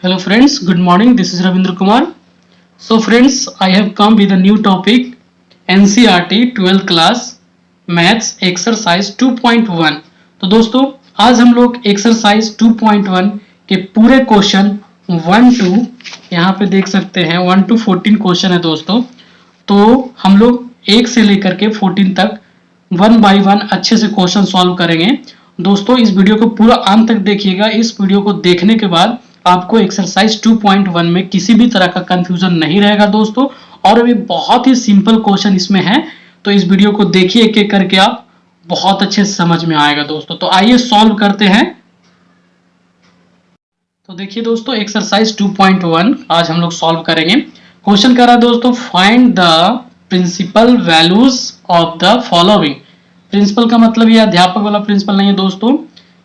Hello friends, good morning. This is Ravindra Kumar. So friends, I have come with a new topic NCERT 12th class Maths Exercise 2.1. तो दोस्तों आज हम लोग exercise 2.1 के पूरे question 1 to यहाँ पे देख सकते हैं 1 to 14 क्वेश्चन है दोस्तों। तो हम लोग 1 से लेकर के 14 तक 1 by 1 अच्छे से क्वेश्चन सॉल्व करेंगे। दोस्तों इस वीडियो को पूरा अंत तक देखिएगा। इस वीडियो को देखने के बाद आपको एक्सरसाइज 2.1 में किसी भी तरह का कंफ्यूजन नहीं रहेगा दोस्तों, और अभी बहुत ही सिंपल क्वेश्चन इसमें है। तो इस वीडियो को देखिए एक एक करके, आप बहुत अच्छे से समझ में आएगा दोस्तों। तो आइए सॉल्व करते हैं। तो देखिए दोस्तों एक्सरसाइज 2.1 आज हम लोग सॉल्व करेंगे। क्वेश्चन कर रहा है दोस्तों, find the principal values of the following. Principal का मतलब ये अध्यापक वाला प्रिंसिपल नहीं है दोस्तों,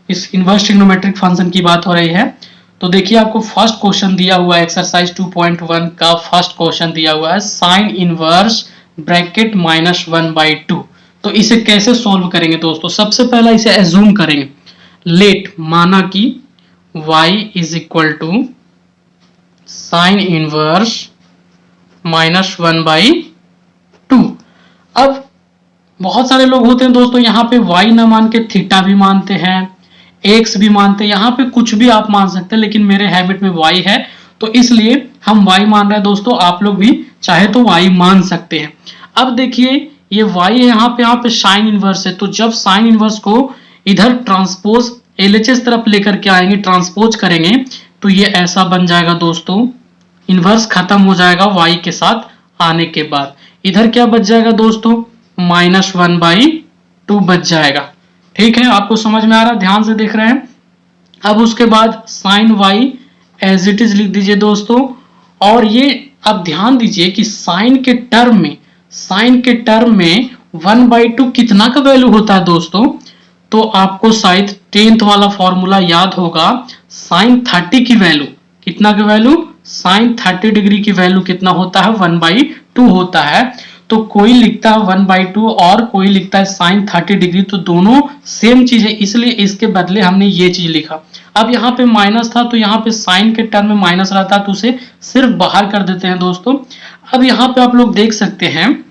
इस इनवर्स ट्रिग्नोमेट्रिक फंक्शन की बात हो रही है। तो देखिए आपको फर्स्ट क्वेश्चन दिया हुआ है, एक्सरसाइज 2.1 का फर्स्ट क्वेश्चन दिया हुआ है साइन इनवर्स ब्रैकेट -1/2। तो इसे कैसे सॉल्व करेंगे दोस्तों? सबसे पहला इसे एज्यूम करेंगे, लेट माना कि y is equal to sine inverse -1/2। अब बहुत सारे लोग होते हैं दोस्तों यहाँ पे y ना मान के थीटा भी मानते हैं, x भी मानते हैं, यहाँ पे कुछ भी आप मान सकते हैं, लेकिन मेरे हैबिट में y है तो इसलिए हम y मान रहे हैं दोस्तों। आप लोग भी चाहे तो y मान सकते हैं। अब देखिए ये y है, यहाँ पे साइन इनवर्स है, तो जब साइन इनवर्स को इधर ट्रांसपोज LHS तरफ लेकर के आएंगे, ट्रांसपोज करेंगे, तो ये ऐसा बन जाएगा दोस्तों। इनवर्स खत्म हो जाएगा y के साथ आने के बाद, इधर क्या बच जाएगा दोस्तों? -1/2 बच जाएगा। ठीक है, आपको समझ में आ रहा है? ध्यान से देख रहे हैं। अब उसके बाद sine y as it is लिख दीजिए दोस्तों। और ये अब ध्यान दीजिए कि साइन के टर्म में 1/2 कितना का वैल्यू होता है दोस्तों? तो आपको शायद 10th वाला फॉर्मूला याद होगा। साइन 30 की वैल्यू कितना की वैल्यू? साइन 30 डिग्री की वैल्यू कितना होता है? 1/2 होता है। तो कोई लिखता है 1/2 और कोई लिखता है साइन 30 डिग्री, तो दोनों सेम चीज है, इसलिए इसके बदले हमने ये चीज लिखा। अब यहाँ पे माइनस था तो यहाँ पे साइन के टर्म में माइनस रहता तो उसे सिर्फ बाहर कर देते हैं दोस्तों। अब यहाँ पे आप लोग देख सकते हैं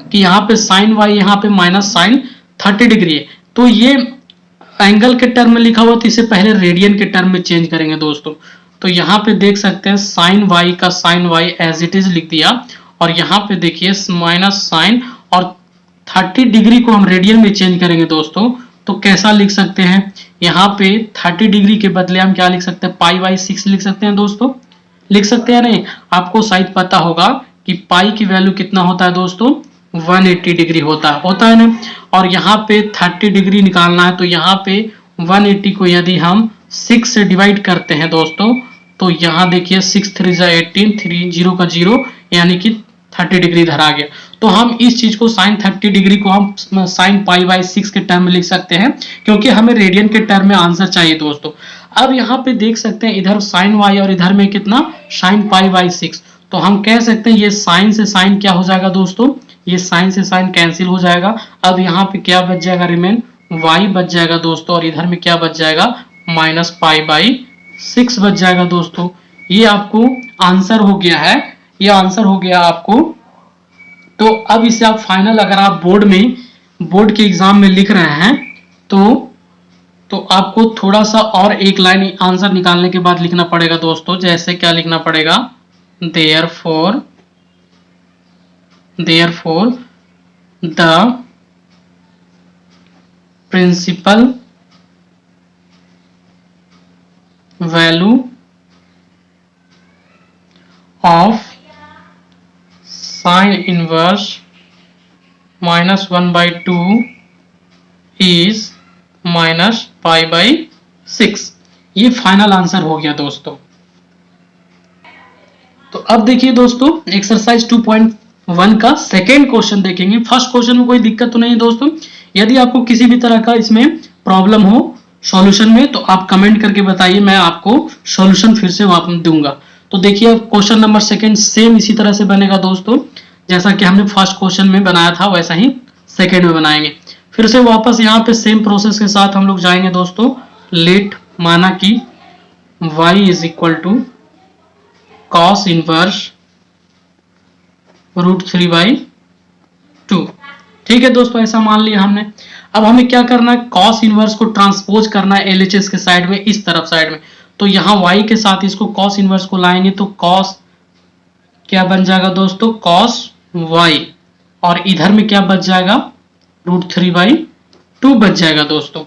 कि यहाँ पे साइन y यहाँ पे माइनस साइन 30 डिग्री है, तो ये एंगल के टर्म में लिखा हुआ तो इसे पहले रेडियन के टर्म में चेंज करेंगे दोस्तों। तो यहाँ पे देख सकते हैं साइन y का sine y as it is लिख दिया, और यहाँ पे देखिए माइनस साइन और 30 डिग्री को हम रेडियन में चेंज करेंगे दोस्तों। तो कैसा लिख सकते हैं? यहाँ पे 30 डिग्री के बदले हम क्या लिख सकते हैं? π/6 लिख सकते हैं दोस्तों। लिख सकते हैं नहीं? आपको शायद पता होगा कि पाई की वैल्यू कितना होता है दोस्तों? 180 डिग्री होता है ना। और यहाँ पे 30 डिग्री निकालना है, तो यहाँ पे 180 को यदि हम 6 से डिवाइड करते हैं दोस्तों, तो यहाँ देखिए 6 3 जा 18, 3 0 का 0, यानी कि 30 डिग्री इधर आ गया। तो हम इस चीज को साइन 30 डिग्री को हम साइन π/6 के टर्म में लिख सकते हैं, क्योंकि हमें रेडियन के टर्म में आंसर चाहिए दोस्तों। अब यहाँ पे देख सकते हैं इधर साइन y और इधर में कितना? साइन π/6। तो हम कह सकते हैं ये साइन से साइन क्या हो जाएगा दोस्तों? ये साइन से साइन कैंसिल हो जाएगा। अब यहाँ पे क्या बच जाएगा? रिमेन y बच जाएगा दोस्तों, और इधर में क्या बच जाएगा? -π/6 बच जाएगा दोस्तों। ये आपको आंसर हो गया है, ये आंसर हो गया आपको। तो अब इसे आप फाइनल, अगर आप बोर्ड के एग्जाम में लिख रहे हैं तो आपको थोड़ा सा और एक लाइन आंसर निकालने के बाद लिखना पड़ेगा दोस्तों। जैसे क्या लिखना पड़ेगा? Therefore the principal value of sine inverse -1/2 is -π/6। ये फाइनल आंसर हो गया दोस्तों। तो अब देखिए दोस्तों एक्सरसाइज 2.1 का सेकेंड क्वेश्चन देखेंगे। फर्स्ट क्वेश्चन में कोई दिक्कत तो नहीं है दोस्तों। यदि आपको किसी भी तरह का इसमें प्रॉब्लम हो सॉल्यूशन में, तो आप कमेंट करके बताइए, मैं आपको सॉल्यूशन फिर से वापस दूंगा। तो देखिए क्वेश्चन नंबर सेकेंड सेम इसी तरह से बनेगा दोस्तों, जैसा कि हमने फर्स्ट क्वेश्चन में बनाया था वैसा ही सेकेंड में बनाएंगे। फिर से वापस यहाँ पे सेम प्रोसेस के साथ हम लोग जाएंगे दोस्तों। लेट माना कि y is equal to cos inverse √3/2। ठीक है दोस्तों, ऐसा मान लिया हमने। अब हमें क्या करना है, कॉस इनवर्स को ट्रांसपोज करना है LHS के साइड में, इस तरफ साइड में। तो यहाँ y के साथ इसको कॉस इनवर्स को लाएंगे तो कॉस क्या बन जाएगा दोस्तों, कॉस y, और इधर में क्या बच जाएगा, √3/2 बच जाएगा। दोस्तों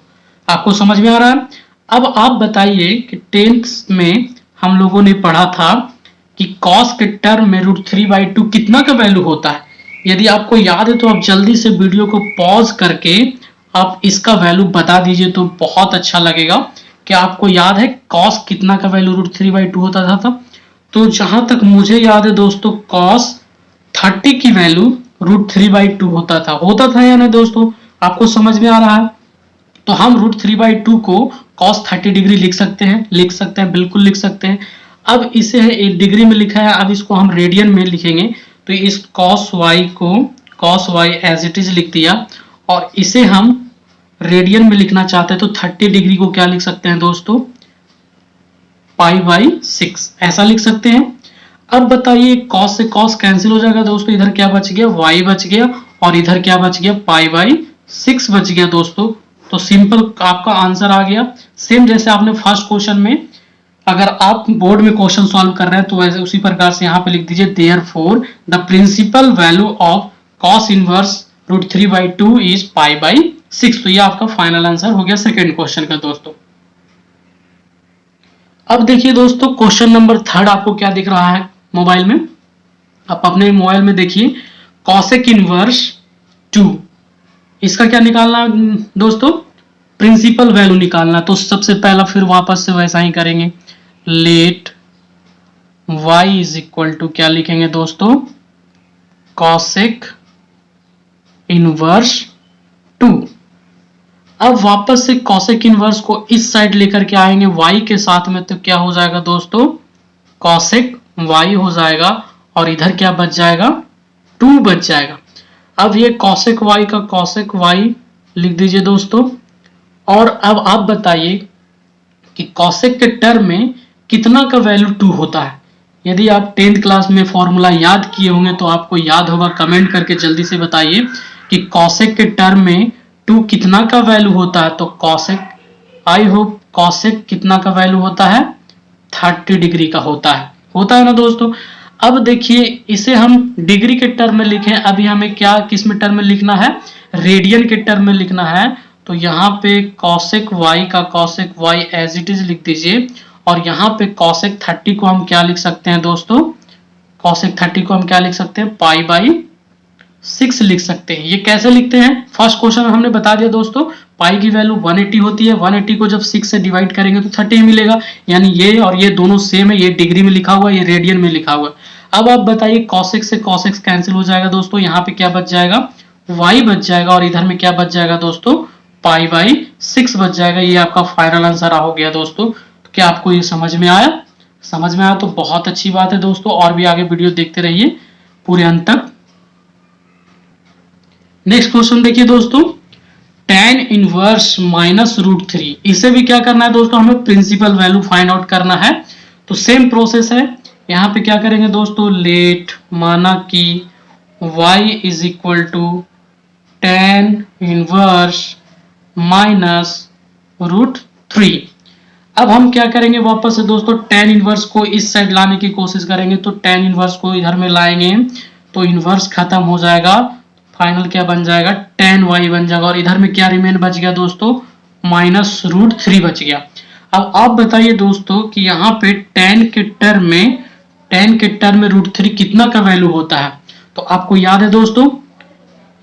आपको समझ में आ रहा है। अब आप बताइए कि 10th में हम लोगों ने पढ़ा था कि कॉस के टर्म में √3/2 कितना का वैल्यू होता है। यदि आपको याद है तो आप जल्दी से वीडियो को पॉज करके आप इसका वैल्यू बता दीजिए तो बहुत अच्छा लगेगा। क्या आपको याद है कॉस कितना का वैल्यू √3/2 होता था? तो जहां तक मुझे याद है दोस्तों, कॉस 30 की वैल्यू √3/2 होता था या नहीं दोस्तों, आपको समझ में आ रहा है। तो हम √3/2 को cos 30 डिग्री लिख सकते हैं, बिल्कुल लिख सकते हैं। अब इसे है डिग्री में लिखा है, अब इसको हम रेडियन में लिखेंगे तो इस cos y को cos y as it is लिख दिया, और इसे हम रेडियन में लिखना चाहते हैं तो 30 डिग्री को क्या लिख सकते हैं दोस्तों, π/6 ऐसा लिख सकते हैं। अब बताइए cos से cos कैंसिल हो जाएगा दोस्तों, इधर क्या बच गया, y बच गया, और इधर क्या बच गया, π/6 बच गया दोस्तों। तो सिंपल आपका आंसर आ गया। सेम जैसे आपने फर्स्ट क्वेश्चन में, अगर आप बोर्ड में क्वेश्चन सॉल्व कर रहे हैं तो वैसे उसी प्रकार से यहाँ पे लिख दीजिए, therefore the principal value of cos inverse √3/2 is π/6। तो ये आपका फाइनल आंसर हो गया सेकेंड क्वेश्चन का दोस्तों। अब देखिए दोस्तों, क्वेश्चन नंबर 3 आपको क्या दिख रहा है मोबाइल में, आप अपने मोबाइल में देखिए, cosec इनवर्स 2, इसका क्या निकालना है दोस्तों, प्रिंसिपल वैल्यू निकालना। तो सबसे पहला फिर वापस से वैसा ही करेंगे, let y is equal to क्या लिखेंगे दोस्तों, cosec इनवर्स 2। अब वापस से cosec इनवर्स को इस साइड लेकर के आएंगे y के साथ में, तो क्या हो जाएगा दोस्तों, cosec y हो जाएगा, और इधर क्या बच जाएगा, 2 बच जाएगा। अब ये cosec y का cosec y लिख दीजिए दोस्तों। और अब आप बताइए कि cosec के टर्म में कितना का वैल्यू 2 होता है। यदि आप 10th क्लास में फॉर्मूला याद किए होंगे तो आपको याद होगा, कमेंट करके जल्दी से बताइए कि cosec के टर्म में 2 कितना का वैल्यू होता है। तो cosec, आई होप cosec कितना का वैल्यू होता है, 30 डिग्री का होता है ना दोस्तों। अब देखिए इसे हम डिग्री के टर्म में लिखें, अभी हमें क्या किस में टर्म में लिखना है, रेडियन के टर्म में लिखना है। तो यहाँ पे cosec y का cosec y as it is लिख दीजिए, और यहाँ पे cosec 30 को हम क्या लिख सकते हैं दोस्तों, cosec 30 को हम क्या लिख सकते हैं, π/6 लिख सकते हैं। ये कैसे लिखते हैं, फर्स्ट क्वेश्चन में हमने बता दिया दोस्तों, पाई की वैल्यू 180 होती है, 180 को जब 6 से डिवाइड करेंगे तो 30 मिलेगा, यानी ये और ये दोनों सेम है, ये डिग्री में लिखा हुआ है, ये रेडियन में लिखा हुआ है। अब आप बताइए cosec से cosec कैंसिल हो जाएगा दोस्तों, यहाँ पे क्या बच जाएगा, y बच जाएगा, और इधर में क्या बच जाएगा दोस्तों, π/6 बच जाएगा। ये आपका फाइनल आंसर हो गया दोस्तों। तो क्या आपको ये समझ में आया तो बहुत अच्छी बात है दोस्तों, और भी आगे वीडियो देखते रहिए पूरे अंत तक। नेक्स्ट क्वेश्चन देखिए दोस्तों, tan इनवर्स -√3, इसे भी क्या करना है दोस्तों, हमें प्रिंसिपल वैल्यू फाइंड आउट करना है। तो सेम प्रोसेस है, यहाँ पे क्या करेंगे दोस्तों, लेट माना कि y is equal to tan inverse -√3। अब हम क्या करेंगे, वापस से दोस्तों tan इनवर्स को इस साइड लाने की कोशिश करेंगे। तो tan इनवर्स को इधर में लाएंगे तो इनवर्स खत्म हो जाएगा, फाइनल क्या बन जाएगा, tan y बन जाएगा, और इधर में क्या रिमेन बच गया दोस्तों, -√3 बच गया। अब आप बताइए दोस्तों कि यहाँ पे tan के टर्म में √3 कितना का वैल्यू होता है। तो आपको याद है दोस्तों,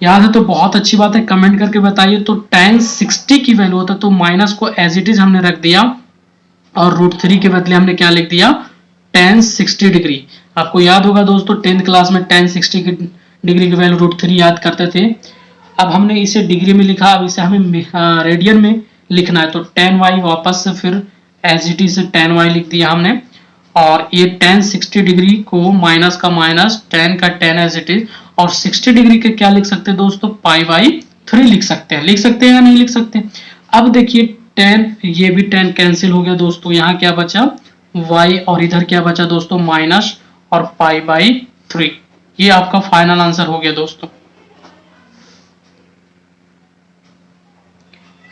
याद है तो बहुत अच्छी बात है, कमेंट करके बताइए। तो tan 60 की वैल्यू होता है, तो माइनस को एज इट इज हमने रख दिया, और √3 के बदले हमने क्या लिख दिया, tan 60 डिग्री। आपको याद होगा दोस्तों 10th क्लास में tan 60 की डिग्री की वैल्यू √3 याद करते थे। अब हमने इसे डिग्री में लिखा, अब इसे हमें रेडियन में लिखना है। तो tan y वापस से फिर as it is tan y लिख दिया हमने, और ये tan 60 डिग्री को माइनस का माइनस, tan का tan एज इट इज, और 60 डिग्री के क्या लिख सकते हैं दोस्तों, π/3 लिख सकते हैं या नहीं लिख सकते। अब देखिए tan, ये भी tan कैंसिल हो गया दोस्तों, यहाँ क्या बचा, y और इधर क्या बचा दोस्तों माइनस और π/3। ये आपका फाइनल आंसर हो गया दोस्तों।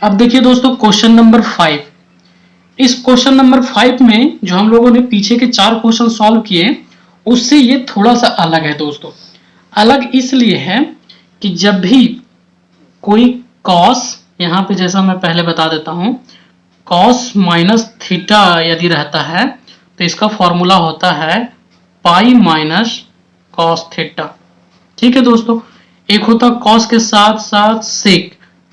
अब देखिए दोस्तों क्वेश्चन नंबर 5। इस क्वेश्चन नंबर 5 में जो हम लोगों ने पीछे के 4 क्वेश्चन सॉल्व किए उससे ये थोड़ा सा अलग है दोस्तों। अलग इसलिए है कि जब भी कोई कॉस, यहां पे जैसा मैं पहले बता देता हूं, कॉस माइनस थीटा यदि रहता है तो इसका फॉर्मूला होता है पाई माइनस कॉस थीटा। ठीक है दोस्तों। एक होता कॉस के साथ साथ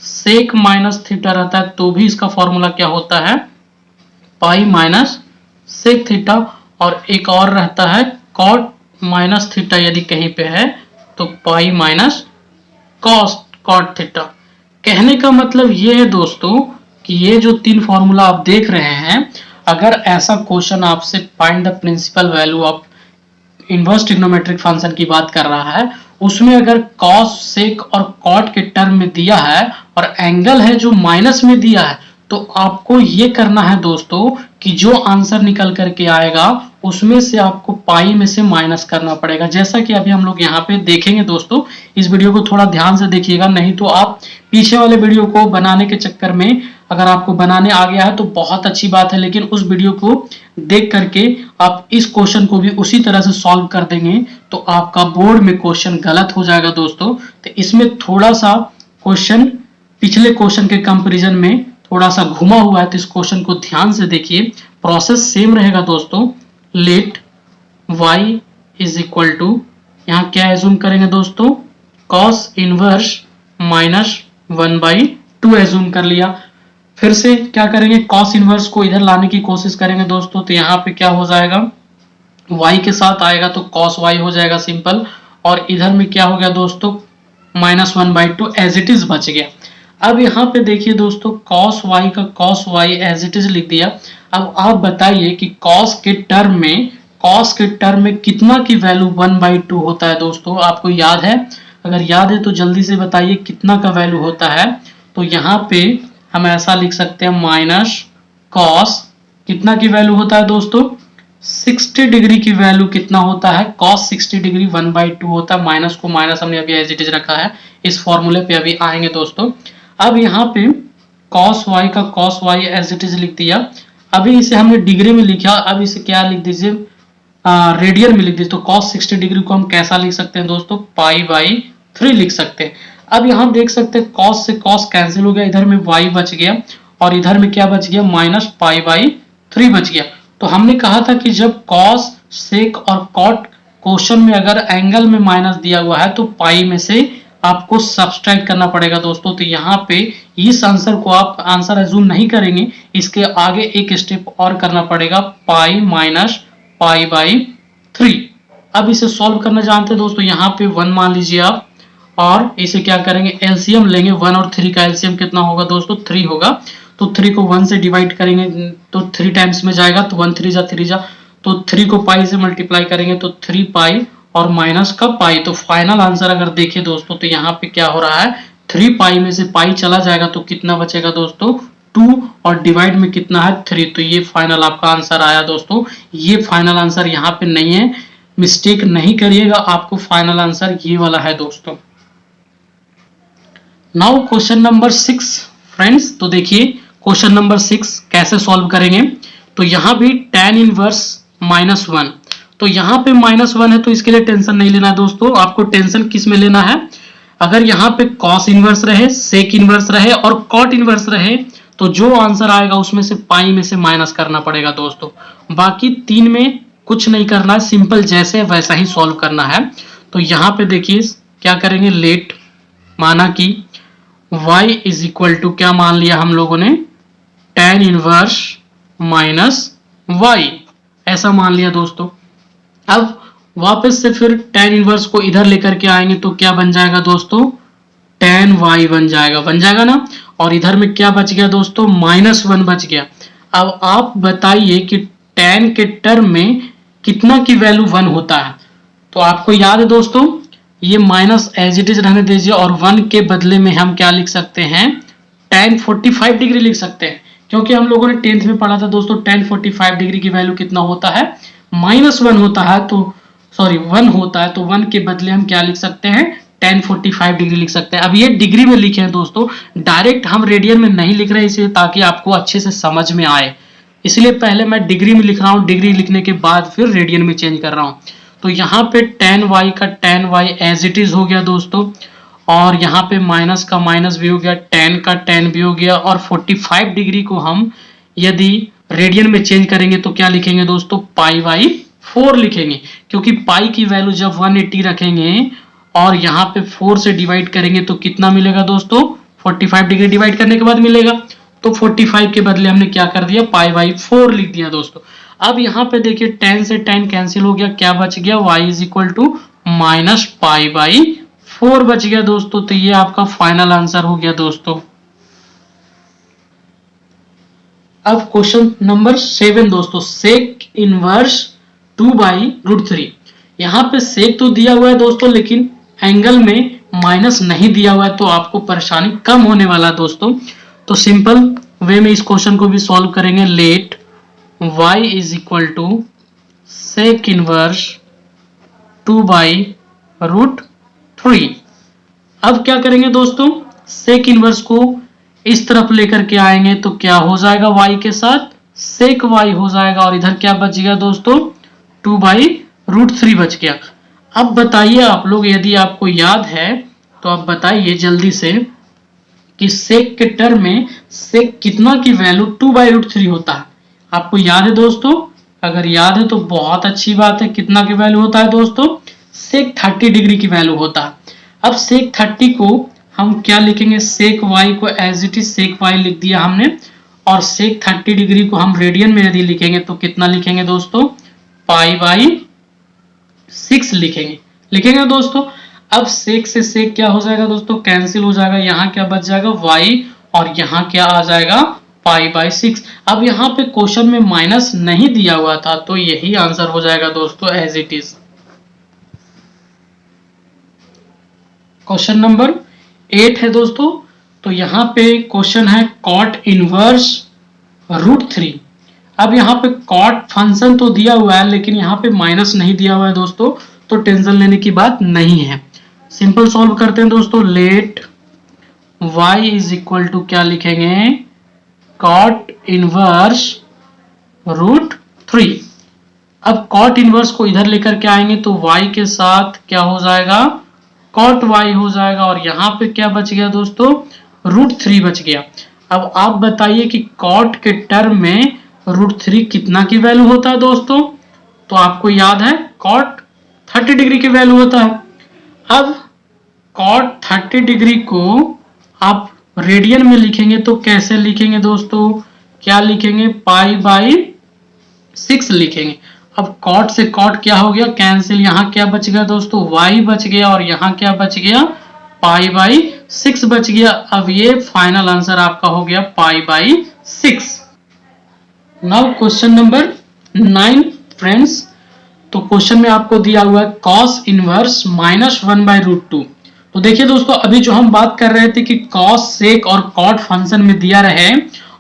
सेक माइनस थीटा रहता है तो भी इसका फॉर्मूला क्या होता है पाई माइनस सेक थीटा। और एक और रहता है कॉट माइनस थीटा यदि कहीं पे है तो पाई माइनस कॉट थीटा। कहने का मतलब ये है दोस्तों कि ये जो 3 फॉर्मूला आप देख रहे हैं, अगर ऐसा क्वेश्चन आपसे find the principal value of inverse trigonometric function की बात कर रहा है, उसमें अगर कॉस सेक और कॉट के टर्म में दिया है और एंगल है जो माइनस में दिया है, तो आपको ये करना है दोस्तों कि जो आंसर निकल करके आएगा उसमें से आपको पाई में से माइनस करना पड़ेगा। जैसा कि अभी हम लोग यहाँ पे देखेंगे दोस्तों, इस वीडियो को थोड़ा ध्यान से देखिएगा, नहीं तो आप पीछे वाले वीडियो को बनाने के चक्कर में अगर आपको बनाने आ गया है तो बहुत अच्छी बात है, लेकिन उस वीडियो को देख करके आप इस क्वेश्चन को भी उसी तरह से सॉल्व कर देंगे तो आपका बोर्ड में क्वेश्चन गलत हो जाएगा दोस्तों। तो इसमें थोड़ा सा क्वेश्चन पिछले क्वेश्चन के कंपैरिजन में थोड़ा सा घुमा हुआ है, तो इस क्वेश्चन को ध्यान से देखिए। प्रोसेस सेम रहेगा दोस्तों। Let y is equal to, यहाँ क्या एज्यूम करेंगे दोस्तों, कॉस इनवर्स माइनस 1/2 एज्यूम कर लिया। फिर से क्या करेंगे, कॉस इनवर्स को इधर लाने की कोशिश करेंगे दोस्तों, तो यहाँ पे क्या हो जाएगा, y के साथ आएगा तो cos y हो जाएगा सिंपल, और इधर में क्या हो गया दोस्तों माइनस 1/2 एज इट इज बच गया। अब यहाँ पे देखिए दोस्तों cos y का cos y as it is लिख दिया। अब आप बताइए कि cos के टर्म में कितना की वैल्यू 1/2 होता है दोस्तों, आपको याद है? अगर याद है तो जल्दी से बताइए कितना का वैल्यू होता है। तो यहाँ पे हम ऐसा लिख सकते हैं माइनस कॉस कितना की वैल्यू होता है दोस्तों 60 डिग्री की वैल्यू कितना होता है, cos 60 डिग्री 1/2 होता है। माइनस को माइनस हमने अभी एज इट इज रखा है, इस फॉर्मूले पे अभी आएंगे दोस्तों। अब यहाँ पे cos y का cos y as it is लिख दिया। अभी इसे हमने डिग्री में लिखा, अब इसे क्या लिख दीजिए रेडियन में लिख दीजिए। तो cos 60 डिग्री को हम कैसा लिख सकते हैं दोस्तों π/3 लिख सकते हैं। अब यहाँ देख सकते हैं cos से cos कैंसिल हो गया, इधर में y बच गया और इधर में क्या बच गया माइनस π/3 बच गया। तो हमने कहा था कि जब cos sec और cot क्वेश्चन में अगर एंगल में माइनस दिया हुआ है तो पाई में से आपको सब्सट्रैक्ट करना पड़ेगा दोस्तों। तो यहाँ पे इस आंसर को आप आंसर एज्यूम नहीं करेंगे, इसके आगे एक स्टेप और करना पड़ेगा पाई माइनस π/3। अब इसे सॉल्व करना जानते हैं दोस्तों। यहाँ पे 1 मान लीजिए आप, और इसे क्या करेंगे एलसीएम लेंगे। 1 और 3 का एलसीएम कितना होगा दोस्तों 3 होगा। तो 3 को 1 से डिवाइड करेंगे तो 3 टाइम्स में जाएगा, तो 1 3 जा 3 जा, तो 3 को पाई से मल्टीप्लाई करेंगे तो 3 पाई और माइनस का पाई। तो फाइनल आंसर अगर देखें दोस्तों तो यहाँ पे क्या हो रहा है 3 पाई में से पाई चला जाएगा तो कितना बचेगा दोस्तों 2, और डिवाइड में कितना है 3। तो ये फाइनल आपका आंसर आया दोस्तों। ये फाइनल आंसर यहाँ पे नहीं है, मिस्टेक नहीं करिएगा, आपको फाइनल आंसर ये वाला है दोस्तों। Now question number 6 friends. तो देखिए क्वेश्चन नंबर 6 कैसे सॉल्व करेंगे। तो यहाँ भी tan इनवर्स -1, तो यहाँ पे -1 है तो इसके लिए टेंशन नहीं लेना है दोस्तों। आपको टेंशन किस में लेना है, अगर यहाँ पे cos इनवर्स रहे, sec इनवर्स रहे और cot इनवर्स रहे तो जो आंसर आएगा उसमें से पाई में से माइनस करना पड़ेगा दोस्तों। बाकी 3 में कुछ नहीं करना है, सिंपल जैसे वैसा ही सॉल्व करना है। तो यहाँ पे देखिए क्या करेंगे, लेट माना कि y इज इक्वल टू क्या मान लिया हम लोगों ने tan इनवर्स -y, ऐसा मान लिया दोस्तों। अब वापस से फिर tan इनवर्स को इधर लेकर के आएंगे तो क्या बन जाएगा दोस्तों tan y बन जाएगा ना। और इधर में क्या बच गया दोस्तों -1 बच गया। अब आप बताइए कि tan के टर्म में कितना की वैल्यू 1 होता है। तो आपको याद है दोस्तों, ये माइनस एज इट इज रहने दीजिए और 1 के बदले में हम क्या लिख सकते हैं tan 45 डिग्री लिख सकते हैं, क्योंकि हम लोगों ने 10th में पढ़ा था दोस्तों tan 45 डिग्री की वैल्यू कितना होता है, -1 होता है, तो सॉरी 1 होता है, तो 1 के बदले हम क्या लिख सकते हैं, tan 45 डिग्री लिख सकते हैं। अब ये डिग्री में लिखे हैं दोस्तों, डायरेक्ट हम रेडियन में नहीं लिख रहे इसलिए ताकि आपको अच्छे से समझ में आए, इसलिए पहले मैं डिग्री में लिख रहा हूँ, डिग्री लिखने के बाद फिर रेडियन में चेंज कर रहा हूँ। तो यहाँ पे tan y का tan y as it is हो गया दोस्तों, और यहाँ पे माइनस का माइनस भी हो गया, tan का tan भी हो गया, और 45 डिग्री को हम यदि रेडियन में चेंज करेंगे तो क्या लिखेंगे दोस्तों, पाई बाई 4 लिखेंगे, क्योंकि पाई की वैल्यू जब 180 रखेंगे और यहाँ पे 4 से डिवाइड करेंगे तो कितना मिलेगा दोस्तों, 45 डिग्री डिवाइड करने के बाद मिलेगा, तो 45 के बदले हमने क्या कर दिया, पाई बाई 4 लिख दिया दोस्तों। अब यहाँ पे देखिए tan से tan कैंसिल हो गया, क्या बच गया, y is equal to minus pi by 4 बच गया दोस्तों। तो ये आपका फाइनल आंसर हो गया दोस्तों। अब क्वेश्चन नंबर 7 दोस्तों, सेक इनवर्स 2/√3। यहाँ पे सेक तो दिया हुआ है दोस्तों, लेकिन एंगल में माइनस नहीं दिया हुआ है, तो आपको परेशानी कम होने वाला है दोस्तों। तो सिंपल वे में इस क्वेश्चन को भी सॉल्व करेंगे। Let y is equal to sec inverse 2/√3। अब क्या करेंगे दोस्तों, सेक इनवर्स को इस तरफ लेकर के आएंगे तो क्या हो जाएगा, y के साथ सेक y हो जाएगा, और इधर क्या बच गया दोस्तों, 2/√3 बच गया। अब बताइए आप लोग, यदि आपको याद है तो आप बताइए जल्दी से कि सेक के टर्म में सेक कितना की वैल्यू 2/√3 होता है। आपको याद है दोस्तों, अगर याद है तो बहुत अच्छी बात है। कितना की वैल्यू होता है दोस्तों, सेक 30 डिग्री की वैल्यू होता है। अब सेक 30 को हम क्या लिखेंगे, सेक y को as it is sec y लिख दिया हमने, और सेक 30 डिग्री को हम रेडियन में यदि लिखेंगे तो कितना लिखेंगे दोस्तों, पाई बाई 6 लिखेंगे दोस्तों। अब सेक से सेक क्या हो जाएगा दोस्तों, कैंसिल हो जाएगा, यहाँ क्या बच जाएगा y, और यहाँ क्या आ जाएगा, पाई बाई 6। अब यहाँ पे क्वेश्चन में माइनस नहीं दिया हुआ था, तो यही आंसर हो जाएगा दोस्तों as it is. Question number 8 है दोस्तों, तो यहाँ पे क्वेश्चन है cot इनवर्स √3। अब यहाँ पे cot फंक्शन तो दिया हुआ है, लेकिन यहाँ पे माइनस नहीं दिया हुआ है दोस्तों, तो टेंशन लेने की बात नहीं है। सिंपल सॉल्व करते हैं दोस्तों। Let y is equal to क्या लिखेंगे, cot इनवर्स √3। अब cot इनवर्स को इधर लेकर के आएंगे तो y के साथ क्या हो जाएगा, cot y हो जाएगा, और यहाँ पे क्या बच गया दोस्तों, √3 बच गया। अब आप बताइए कि cot के टर्म में √3 कितना की वैल्यू होता है दोस्तों, तो आपको याद है cot 30 डिग्री की वैल्यू होता है। अब cot 30 डिग्री को आप रेडियन में लिखेंगे तो कैसे लिखेंगे दोस्तों, क्या लिखेंगे, पाई बाई 6 लिखेंगे। अब cot से cot क्या हो गया, कैंसिल, यहाँ क्या बच गया दोस्तों, y बच गया, और यहाँ क्या बच गया, पाई बाई 6 बच गया। अब ये फाइनल आंसर आपका हो गया pi by 6। Now question number 9 friends, तो क्वेश्चन में आपको दिया हुआ है cos इनवर्स -1/√2। तो देखिए दोस्तों, अभी जो हम बात कर रहे थे कि cos, sec और cot फंक्शन में दिया रहे,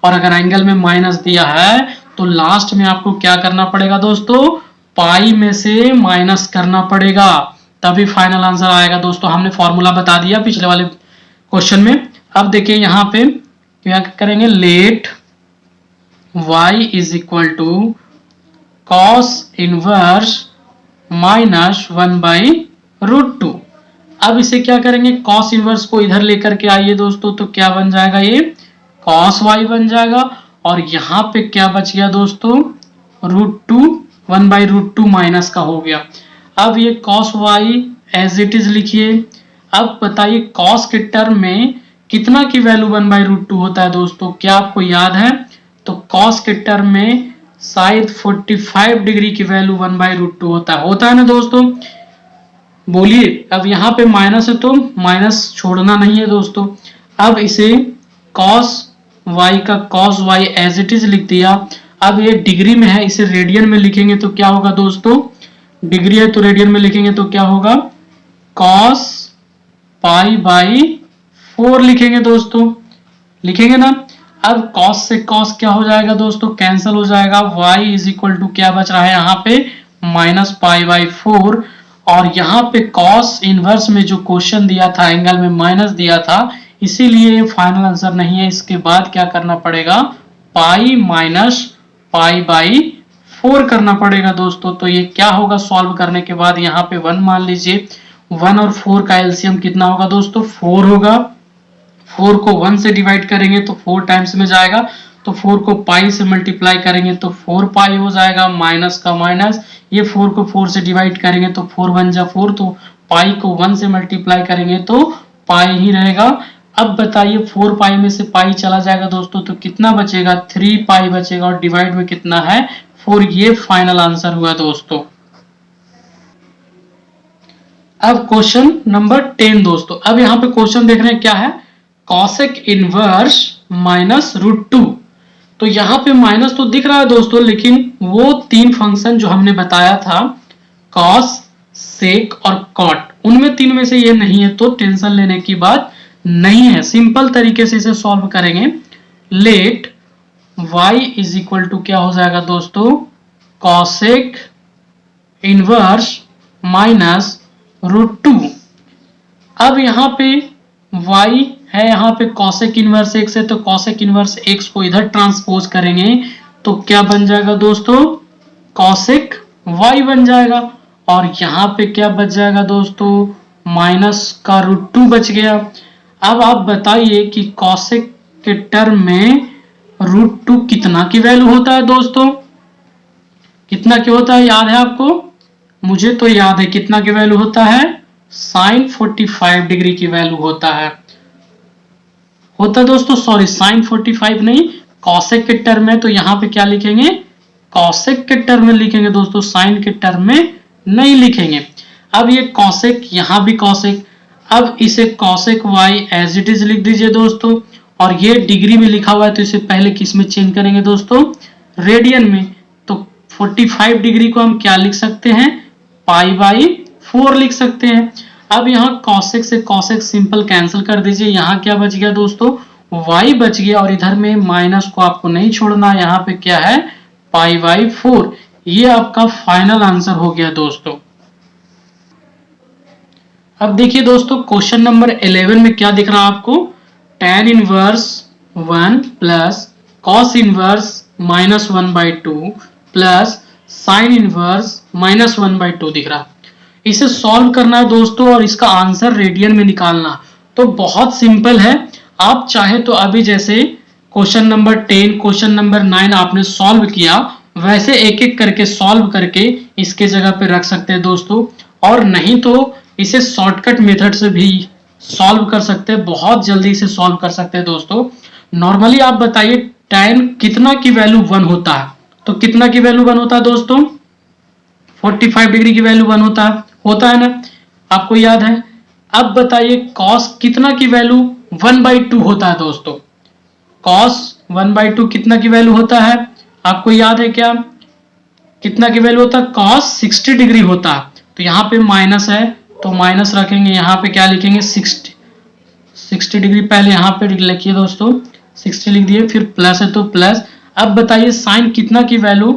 और अगर एंगल में माइनस दिया है तो लास्ट में आपको क्या करना पड़ेगा दोस्तों, पाई में से माइनस करना पड़ेगा, तभी फाइनल आंसर आएगा दोस्तों। हमने फॉर्मूला बता दिया पिछले वाले क्वेश्चन में। अब देखिए यहाँ पे क्या करेंगे, let y is equal to cos inverse -1/√2। अब इसे क्या करेंगे, cos इनवर्स को इधर लेकर के आइए दोस्तों, तो क्या बन जाएगा, ये cos y बन जाएगा, और यहाँ पे क्या बच गया दोस्तों, √2, 1/√2 माइनस का हो गया। अब ये cos y as it is लिखिए। अब बताइए cos के टर्म में कितना की वैल्यू 1/√2 होता है दोस्तों, क्या आपको याद है, तो cos के टर्म में शायद 45 डिग्री की वैल्यू 1/√2 होता है ना दोस्तों, बोलिए। अब यहाँ पे माइनस है तो माइनस छोड़ना नहीं है दोस्तों। अब इसे cos y का cos y as it is लिख दिया। अब ये डिग्री में है, इसे रेडियन में लिखेंगे तो क्या होगा दोस्तों, डिग्री है तो रेडियन में लिखेंगे तो क्या होगा, cos पाई बाई 4 लिखेंगे दोस्तों, लिखेंगे ना। अब कॉस से कॉस क्या हो जाएगा दोस्तों, कैंसिल हो जाएगा। y इज इक्वल टू क्या बच रहा है यहाँ पे, माइनस पाई बाई 4। और यहाँ पे कॉस इनवर्स में जो क्वेश्चन दिया था एंगल में माइनस दिया था, इसीलिए फाइनल आंसर नहीं है। इसके बाद क्या करना पड़ेगा, पाई माइनस पाई बाई 4 करना पड़ेगा दोस्तों। तो ये क्या होगा सॉल्व करने के बाद, यहाँ पे 1 मान लीजिए। 1 और 4 का एलसीएम कितना होगा दोस्तों, 4 होगा। 4 को 1 से डिवाइड करेंगे तो 4 टाइम्स में जाएगा, तो 4 को पाई से मल्टीप्लाई करेंगे तो 4 पाई हो जाएगा, माइनस का माइनस। ये 4 को 4 से डिवाइड करेंगे तो 4 1 जा 4, तो पाई को 1 से मल्टीप्लाई करेंगे तो पाई ही रहेगा। अब बताइए 4 पाई में से पाई चला जाएगा दोस्तों, तो कितना बचेगा, 3 पाई बचेगा, और डिवाइड में कितना है, 4। ये फाइनल आंसर हुआ दोस्तों। अब क्वेश्चन नंबर 10 दोस्तों। अब यहाँ पे क्वेश्चन देख रहे हैं क्या है, कॉसेक इनवर्स माइनस रूट 2। तो यहाँ पे माइनस तो दिख रहा है दोस्तों, लेकिन वो 3 फंक्शन जो हमने बताया था, कॉस, सेक और कॉट, उनमें 3 में से ये नहीं है, तो टेंशन लेने की बात नहीं है। सिंपल तरीके से इसे सॉल्व करेंगे। Let y is equal to क्या हो जाएगा दोस्तों, कॉसेक इनवर्स माइनस रूट 2। अब यहाँ पे y है, यहाँ पे कॉसेक इनवर्स x है, तो कॉसेक इनवर्स x को इधर ट्रांसपोज करेंगे तो क्या बन जाएगा दोस्तों, कॉसेक y बन जाएगा। और यहाँ पे क्या बच जाएगा दोस्तों, माइनस का रूट 2 बच गया। अब आप बताइए कि कॉसेक के टर्म में रूट 2 कितना की वैल्यू होता है दोस्तों, कितना की होता है, याद है आपको, मुझे तो याद है कितना की वैल्यू होता है, साइन 45 डिग्री की वैल्यू होता है दोस्तों, सॉरी साइन 45 नहीं, कॉसेक के टर्म में। तो यहाँ पे क्या लिखेंगे, कॉसेक के टर्म में लिखेंगे दोस्तों, साइन के टर्म में नहीं लिखेंगे। अब ये कॉसेक, यहाँ भी कॉसेक, अब इसे cosec y as it is लिख दीजिए दोस्तों। और ये डिग्री में लिखा हुआ है, तो इसे पहले किस में चेंज करेंगे दोस्तों, रेडियन में। तो 45 डिग्री को हम क्या लिख सकते हैं, पाई बाई 4 लिख सकते हैं। अब यहाँ कॉसेक से कॉसेक सिंपल कैंसिल कर दीजिए, यहाँ क्या बच गया दोस्तों, y बच गया, और इधर में माइनस को आपको नहीं छोड़ना, यहाँ पे क्या है, पाई बाई 4। ये आपका फाइनल आंसर हो गया दोस्तों। अब देखिए दोस्तों क्वेश्चन नंबर 11 में क्या दिख रहा है आपको, tan inverse 1 plus cos inverse minus 1/2 plus sine inverse minus 1/2 दिख रहा है। इसे सॉल्व करना है दोस्तों, और इसका आंसर रेडियन में निकालना। तो बहुत सिंपल है, आप चाहे तो अभी जैसे क्वेश्चन नंबर 10, क्वेश्चन नंबर 9 आपने सॉल्व किया, वैसे एक एक करके सॉल्व करके इसके जगह पे रख सकते हैं दोस्तों। और नहीं तो इसे शॉर्टकट मेथड से भी सॉल्व कर सकते हैं, बहुत जल्दी से सॉल्व कर सकते हैं दोस्तों। नॉर्मली आप बताइए tan कितना की वैल्यू 1 होता है, तो कितना की वैल्यू 1 होता है दोस्तों, 45 डिग्री की वैल्यू 1 होता है ना, आपको याद है। अब बताइए cos कितना की वैल्यू 1/2 होता है दोस्तों, cos 1/2 कितना की वैल्यू होता है, आपको याद है क्या, कितना की वैल्यू होता है, cos 60 डिग्री होता है। तो यहाँ पे माइनस है तो माइनस रखेंगे, यहाँ पे क्या लिखेंगे, 60 डिग्री पहले यहाँ पे लिखिए दोस्तों, 60 लिख दिए, फिर प्लस है तो प्लस। अब बताइए साइन कितना की वैल्यू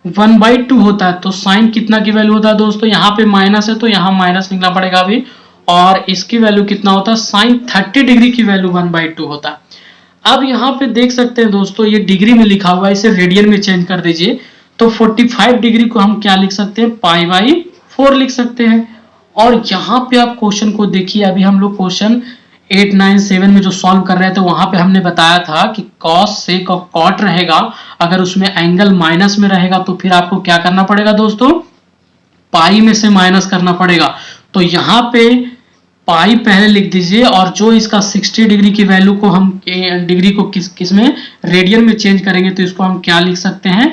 1/2 होता है, तो साइन कितना की वैल्यू होता है दोस्तों, यहाँ पे माइनस है तो यहाँ माइनस लिखना पड़ेगा अभी। और इसकी वैल्यू कितना होता है, साइन 30 डिग्री की वैल्यू 1/2 होता है। अब यहाँ पे देख सकते हैं दोस्तों, ये डिग्री में लिखा हुआ है, इसे रेडियन में चेंज कर दीजिए। तो 45 डिग्री को हम क्या लिख सकते हैं, पाई बाई 4 लिख सकते हैं। और यहाँ पे आप क्वेश्चन को देखिए, अभी हम लोग क्वेश्चन 8, 9, 7 में जो सॉल्व कर रहे थे, वहां पे हमने बताया था कि कॉस सेक और कॉट रहेगा, अगर उसमें एंगल माइनस में रहेगा तो फिर आपको क्या करना पड़ेगा दोस्तों, पाई में से माइनस करना पड़ेगा। तो यहाँ पे पाई पहले लिख दीजिए, और जो इसका 60 डिग्री की वैल्यू को हम डिग्री को किस में, रेडियन में चेंज करेंगे, तो इसको हम क्या लिख सकते हैं,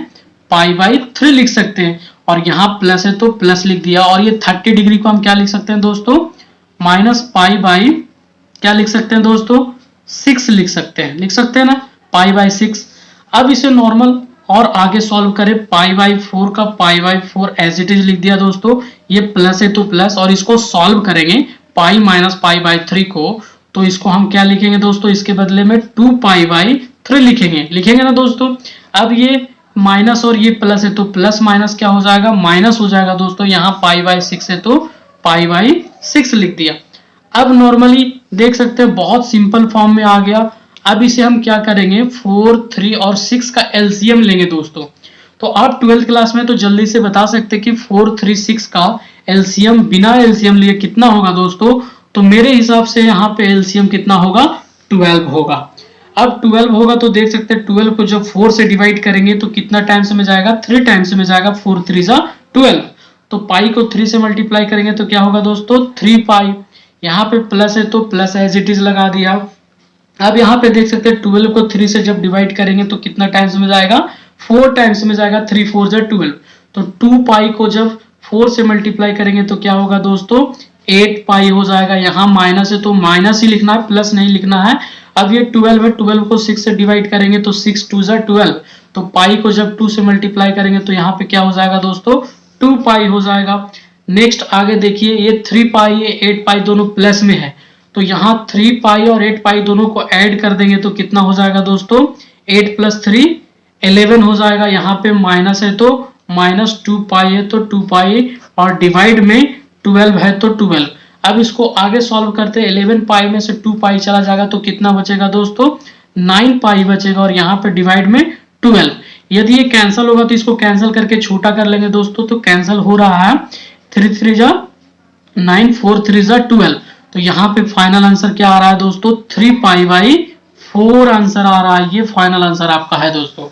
पाई बाई 3 लिख सकते हैं। और यहाँ प्लस है तो प्लस लिख दिया। और ये 30 डिग्री को हम क्या लिख सकते हैं दोस्तों, माइनस पाई बाई क्या लिख सकते हैं दोस्तों, 6 लिख सकते हैं ना, पाई बाई 6। अब इसे नॉर्मल और आगे सॉल्व करें, पाई बाई 4 का pi by 4 as it is लिख दिया दोस्तों, ये प्लस है तो प्लस। और इसको सॉल्व करेंगे पाई माइनस पाई बाई 3 को, तो इसको हम क्या लिखेंगे दोस्तों, इसके बदले में 2 पाई बाई 3 लिखेंगे ना दोस्तों। अब ये माइनस और ये प्लस है तो प्लस माइनस क्या हो जाएगा, माइनस हो जाएगा दोस्तों। यहाँ π/6 है तो π/6 लिख दिया। अब नॉर्मली देख सकते हैं बहुत सिंपल फॉर्म में आ गया। अब इसे हम क्या करेंगे, 4, 3 और 6 का एलसीएम लेंगे दोस्तों। तो आप 12th क्लास में तो जल्दी से बता सकते हैं कि 4, 3, 6 का एलसीएम बिना एलसीएम लिए कितना होगा दोस्तों। तो मेरे हिसाब से यहाँ पे एलसीएम कितना होगा, 12 होगा। अब 12 होगा तो देख सकते हैं 12 को जब 4 से डिवाइड करेंगे तो कितना टाइम्स में जाएगा, 3 टाइम्स में जाएगा। 4 3 जा 12। तो पाई को 3 से मल्टीप्लाई करेंगे तो क्या होगा दोस्तों, 3 पाई। यहाँ पे प्लस है तो प्लस एज इट इज लगा दिया। अब यहाँ पे देख सकते हैं 12 को 3 से जब डिवाइड करेंगे तो कितना टाइम्स में जाएगा, 4 टाइम्स में जाएगा। 3 4 जा 12। तो 2 पाई को जब 4 से मल्टीप्लाई करेंगे तो क्या होगा दोस्तों, 8 पाई हो जाएगा। यहाँ माइनस है तो माइनस ही लिखना है, प्लस नहीं लिखना है। अब ये 12 है, 12 को 6 से डिवाइड करेंगे तो 6 2 जा 12। तो पाई को जब 2 से मल्टीप्लाई करेंगे तो यहाँ पे क्या हो जाएगा दोस्तों, 2 पाई हो जाएगा। नेक्स्ट आगे देखिए, ये 3 पाई ये 8 पाई दोनों प्लस में है तो यहाँ 3 पाई और 8 पाई दोनों को ऐड कर देंगे तो कितना हो जाएगा दोस्तों, 8 + 3 11 हो जाएगा। यहाँ पे माइनस है तो माइनस 2 पाई है तो 2 पाई और डिवाइड में 12 है तो 12। अब इसको आगे सॉल्व करते हैं। 11 पाई में से 2 पाई चला जाएगा तो कितना बचेगा दोस्तों, 9 पाई बचेगा। और यहाँ पे डिवाइड में 12। यदि ये कैंसिल होगा तो इसको कैंसिल करके छोटा कर लेंगे दोस्तों। तो कैंसिल हो रहा है, 3 3 जा 9, 4 3 जा 12। तो यहाँ पे फाइनल आंसर क्या आ रहा है दोस्तों, 3 π/4 आंसर आ रहा है। ये फाइनल आंसर आपका है दोस्तों।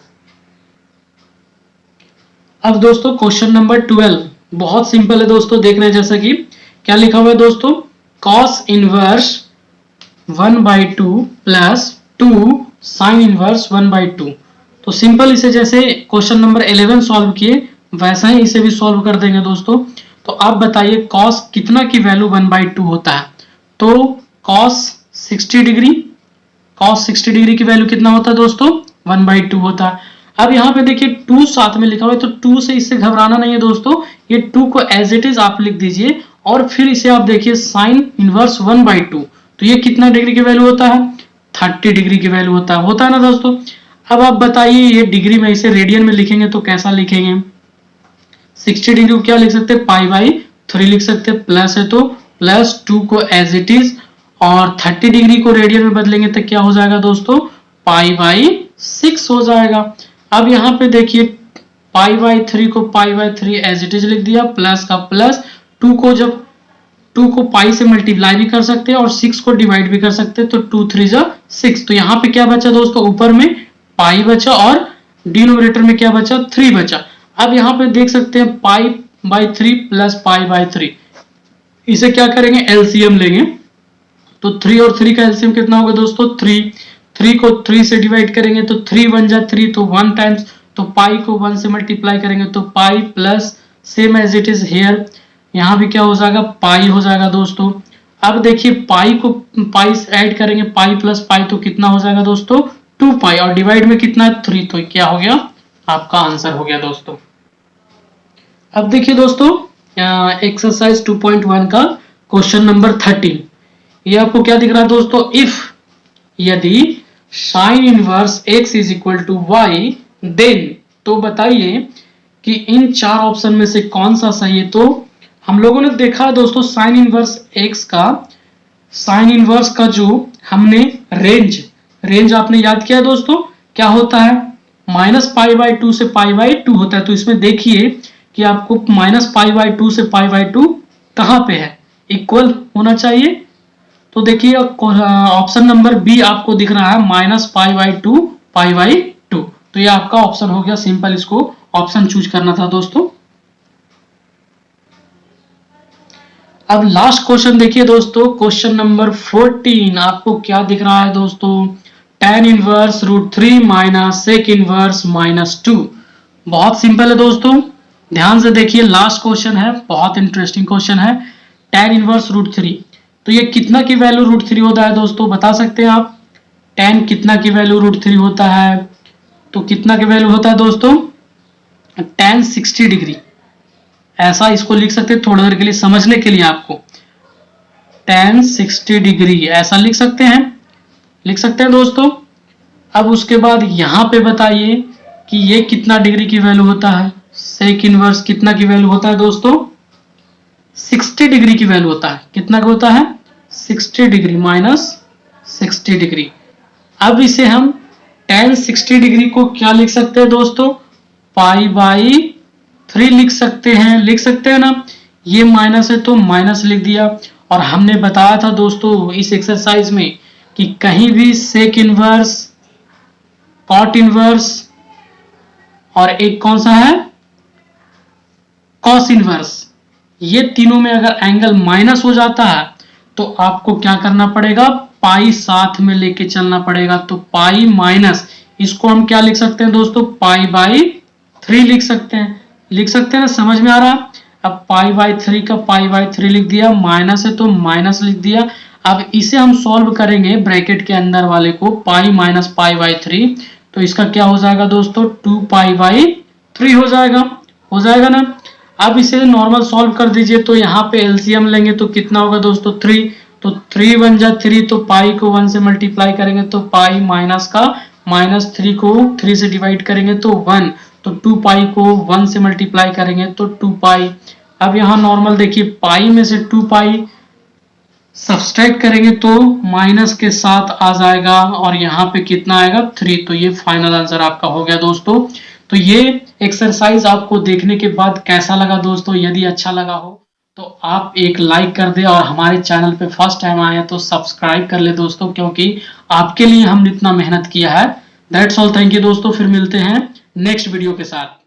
अब दोस्तों क्वेश्चन नंबर 12 बहुत सिंपल है दोस्तों, देख रहे हैं जैसा कि क्या लिखा हुआ है दोस्तों, cos inverse 1/2 plus 2 sign inverse 1/2। तो सिंपल इसे जैसे क्वेश्चन नंबर 11 सॉल्व किए वैसा ही इसे भी सॉल्व कर देंगे दोस्तों। तो आप बताइए cos कितना की वैल्यू 1/2 होता है। तो cos 60 डिग्री की वैल्यू कितना होता है दोस्तों, 1/2 होता है। अब यहाँ पे देखिए 2 साथ में लिखा हुआ है तो 2 से इससे घबराना नहीं है दोस्तों। ये 2 को एज इट इज आप लिख दीजिए और फिर इसे आप देखिए साइन इनवर्स 1/2। तो ये कितना डिग्री की वैल्यू होता है, 30 डिग्री की वैल्यू होता है ना दोस्तों। अब आप बताइए ये डिग्री में इसे रेडियन में लिखेंगे तो कैसा लिखेंगे, 60 डिग्री को क्या लिख सकते हैं, π/3 लिख सकते हैं। प्लस है तो प्लस 2 को एज इट इज और 30 डिग्री को रेडियन में बदलेंगे तो क्या हो जाएगा दोस्तों, π/6 हो जाएगा। अब यहाँ पे देखिए π/3 को π/3 एज इट इज लिख दिया, प्लस का प्लस 2 को जब 2 को पाई से मल्टीप्लाई भी कर सकते हैं और 6 को डिवाइड भी कर सकते हैं। तो 2 3 जा 6। तो यहाँ पे क्या बचा दोस्तों, ऊपर में पाई बचा और डिनोमिनेटर में क्या बचा, 3 बचा। अब यहाँ पे देख सकते हैं π/3 प्लस π/3, इसे क्या करेंगे, एलसीएम लेंगे। तो 3 और 3 का एलसीएम कितना होगा दोस्तों, 3 को 3 से डिवाइड करेंगे तो 3 1 जा 3 तो 1 टाइम्स। तो पाई को 1 से मल्टीप्लाई करेंगे तो pi plus same as it is here, यहाँ भी क्या हो जाएगा, पाई हो जाएगा दोस्तों। अब देखिए पाई को पाई ऐड करेंगे, पाई प्लस पाई तो कितना हो जाएगा दोस्तों, 2 पाई और डिवाइड में कितना है, 3। तो क्या हो गया, आपका आंसर हो गया दोस्तों। अब देखिए दोस्तों एक्सरसाइज 2.1 का क्वेश्चन नंबर 13। ये आपको क्या दिख रहा है दोस्तों, इफ यदि sine inverse x is equal to y then, तो बताइए कि इन 4 ऑप्शन में से कौन सा सही है। तो हम लोगों ने देखा है दोस्तों साइन इनवर्स x का, साइन इनवर्स का जो हमने रेंज आपने याद किया दोस्तों, क्या होता है, -π/2 से π/2 होता है। तो इसमें देखिए कि आपको -π/2 से π/2 कहाँ पे है, इक्वल होना चाहिए। तो देखिए ऑप्शन नंबर बी आपको दिख रहा है -π/2 π/2। तो ये आपका ऑप्शन हो गया, सिंपल इसको ऑप्शन चूज करना था दोस्तों। अब लास्ट क्वेश्चन देखिए दोस्तों, क्वेश्चन नंबर 14 आपको क्या दिख रहा है दोस्तों, tan inverse √3 minus sec inverse -2। बहुत सिंपल है दोस्तों, ध्यान से देखिए, लास्ट क्वेश्चन है, बहुत इंटरेस्टिंग क्वेश्चन है। tan इनवर्स √3, तो ये कितना की वैल्यू √3 होता है दोस्तों, बता सकते हैं आप, tan कितना की वैल्यू √3 होता है। तो कितना की वैल्यू होता है दोस्तों, tan 60 डिग्री। ऐसा इसको लिख सकते हैं थोड़ी देर के लिए समझने के लिए आपको, tan 60 डिग्री ऐसा लिख सकते हैं दोस्तों। अब उसके बाद यहाँ पे बताइए कि ये कितना डिग्री की वैल्यू होता है। सेक इनवर्स कितना की वैल्यू होता है दोस्तों, 60 डिग्री की वैल्यू होता है। कितना का होता है, 60 डिग्री माइनस 60 डिग्री। अब इसे हम tan 60 डिग्री को क्या लिख सकते हैं दोस्तों, π/3 लिख सकते हैं ना। ये माइनस है तो माइनस लिख दिया। और हमने बताया था दोस्तों इस एक्सरसाइज में कि कहीं भी सेक इनवर्स, कॉट इनवर्स और एक कौन सा है, कॉस इनवर्स, ये तीनों में अगर एंगल माइनस हो जाता है तो आपको क्या करना पड़ेगा, पाई साथ में लेके चलना पड़ेगा। तो पाई माइनस, इसको हम क्या लिख सकते हैं दोस्तों, π/3 लिख सकते हैं ना, समझ में आ रहा। अब π/3 का π/3 लिख दिया, माइनस है तो माइनस लिख दिया। अब इसे हम सॉल्व करेंगे ब्रैकेट के अंदर वाले को, पाई माइनस π/3, तो इसका क्या हो जाएगा दोस्तों, 2π/3 हो जाएगा ना। अब इसे नॉर्मल सॉल्व कर दीजिए, तो यहाँ पे एलसीएम लेंगे तो कितना होगा दोस्तों, 3, तो 3 1 जा 3, तो पाई को 1 से मल्टीप्लाई करेंगे तो पाई माइनस का -3 को 3 से डिवाइड करेंगे तो 1, तो 2 पाई को 1 से मल्टीप्लाई करेंगे तो 2 पाई। अब यहाँ नॉर्मल देखिए, पाई में से 2 पाई सब्सट्रैक्ट करेंगे तो माइनस के साथ आ जाएगा और यहाँ पे कितना आएगा, 3। तो ये फाइनल आंसर आपका हो गया दोस्तों। तो ये एक्सरसाइज आपको देखने के बाद कैसा लगा दोस्तों, यदि अच्छा लगा हो तो आप एक लाइक कर दे और हमारे चैनल पे फर्स्ट टाइम आए हैं तो सब्सक्राइब कर ले दोस्तों, क्योंकि आपके लिए हमने इतना मेहनत किया है। दैट्स ऑल, थैंक यू दोस्तों, फिर मिलते हैं नेक्स्ट वीडियो के साथ।